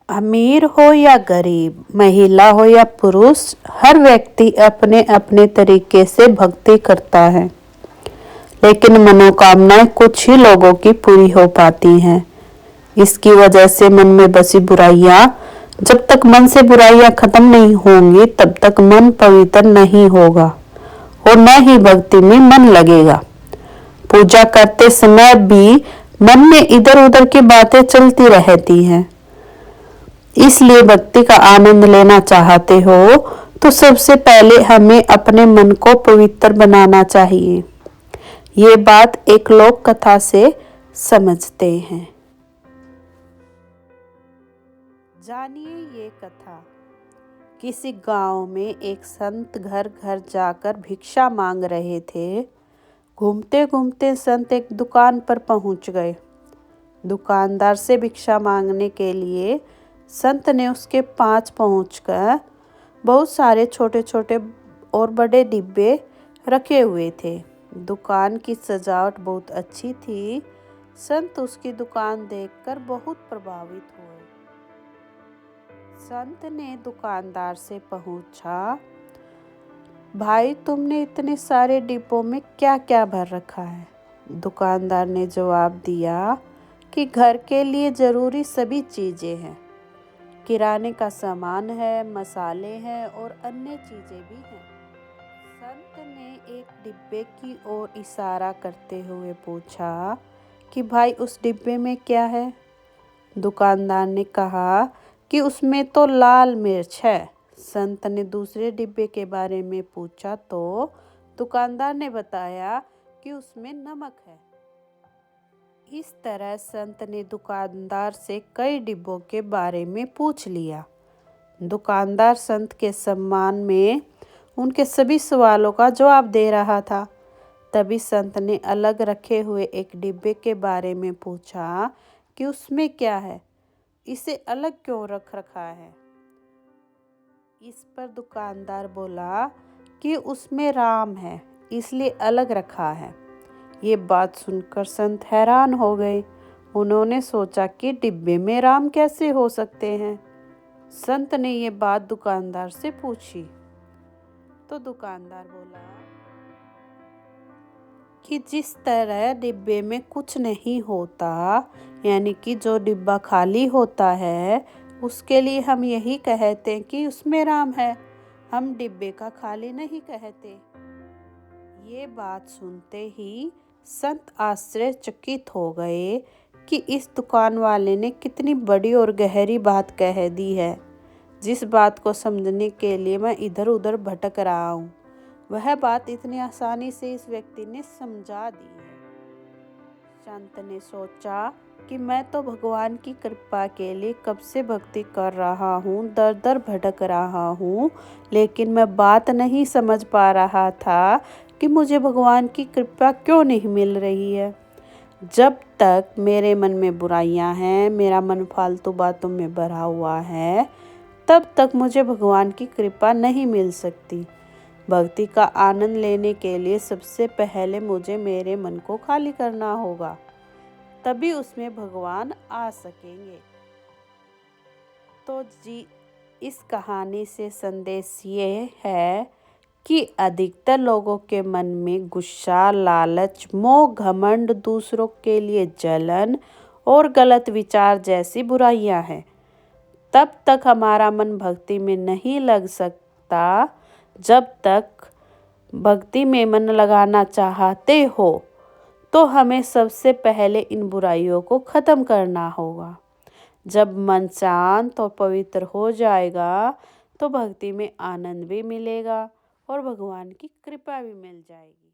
अमीर हो या गरीब, महिला हो या पुरुष, हर व्यक्ति अपने अपने तरीके से भक्ति करता है। लेकिन मनोकामनाएं कुछ ही लोगों की पूरी हो पाती हैं। इसकी वजह से मन में बसी बुराइयां, जब तक मन से बुराइयां खत्म नहीं होंगी तब तक मन पवित्र नहीं होगा और न ही भक्ति में मन लगेगा। पूजा करते समय भी मन में इधर उधर की बातें चलती रहती हैं। इसलिए भक्ति का आनंद लेना चाहते हो तो सबसे पहले हमें अपने मन को पवित्र बनाना चाहिए। ये बात एक लोक कथा से समझते हैं। जानिए ये कथा। किसी गांव में एक संत घर घर जाकर भिक्षा मांग रहे थे। घूमते घूमते संत एक दुकान पर पहुंच गए। दुकानदार से भिक्षा मांगने के लिए संत ने उसके पास पहुंचकर बहुत सारे छोटे छोटे और बड़े डिब्बे रखे हुए थे। दुकान की सजावट बहुत अच्छी थी। संत उसकी दुकान देखकर बहुत प्रभावित हुए। संत ने दुकानदार से पूछा, भाई तुमने इतने सारे डिब्बों में क्या क्या भर रखा है? दुकानदार ने जवाब दिया कि घर के लिए जरूरी सभी चीजें हैं। किराने का सामान है, मसाले हैं और अन्य चीजें भी हैं। संत ने एक डिब्बे की ओर इशारा करते हुए पूछा कि भाई उस डिब्बे में क्या है? दुकानदार ने कहा कि उसमें तो लाल मिर्च है। संत ने दूसरे डिब्बे के बारे में पूछा तो दुकानदार ने बताया कि उसमें नमक है। इस तरह संत ने दुकानदार से कई डिब्बों के बारे में पूछ लिया। दुकानदार संत के सम्मान में उनके सभी सवालों का जवाब दे रहा था। तभी संत ने अलग रखे हुए एक डिब्बे के बारे में पूछा कि उसमें क्या है, इसे अलग क्यों रख रखा है? इस पर दुकानदार बोला कि उसमें राम है, इसलिए अलग रखा है। ये बात सुनकर संत हैरान हो गए। उन्होंने सोचा कि डिब्बे में राम कैसे हो सकते हैं। संत ने ये बात दुकानदार से पूछी तो दुकानदार बोला कि जिस तरह डिब्बे में कुछ नहीं होता, यानी कि जो डिब्बा खाली होता है, उसके लिए हम यही कहते हैं कि उसमें राम है। हम डिब्बे का खाली नहीं कहते। ये बात सुनते ही संत आश्चर्यचकित हो गए कि इस दुकान वाले ने कितनी बड़ी और गहरी बात कह दी है, जिस बात को समझने के लिए मैं इधर उधर भटक रहा हूँ। वह बात इतनी आसानी से इस व्यक्ति ने समझा दी है। संत ने सोचा कि मैं तो भगवान की कृपा के लिए कब से भक्ति कर रहा हूँ, दर दर भटक रहा हूँ, लेकिन मैं बात नहीं समझ पा रहा था कि मुझे भगवान की कृपा क्यों नहीं मिल रही है। जब तक मेरे मन में बुराइयां हैं, मेरा मन फालतू बातों में भरा हुआ है, तब तक मुझे भगवान की कृपा नहीं मिल सकती। भक्ति का आनंद लेने के लिए सबसे पहले मुझे मेरे मन को खाली करना होगा, तभी उसमें भगवान आ सकेंगे। तो जी, इस कहानी से संदेश ये है कि अधिकतर लोगों के मन में गुस्सा, लालच, मोह, घमंड, दूसरों के लिए जलन और गलत विचार जैसी बुराइयां हैं। तब तक हमारा मन भक्ति में नहीं लग सकता। जब तक भक्ति में मन लगाना चाहते हो तो हमें सबसे पहले इन बुराइयों को खत्म करना होगा। जब मन शांत और पवित्र हो जाएगा तो भक्ति में आनंद भी मिलेगा और भगवान की कृपा भी मिल जाएगी।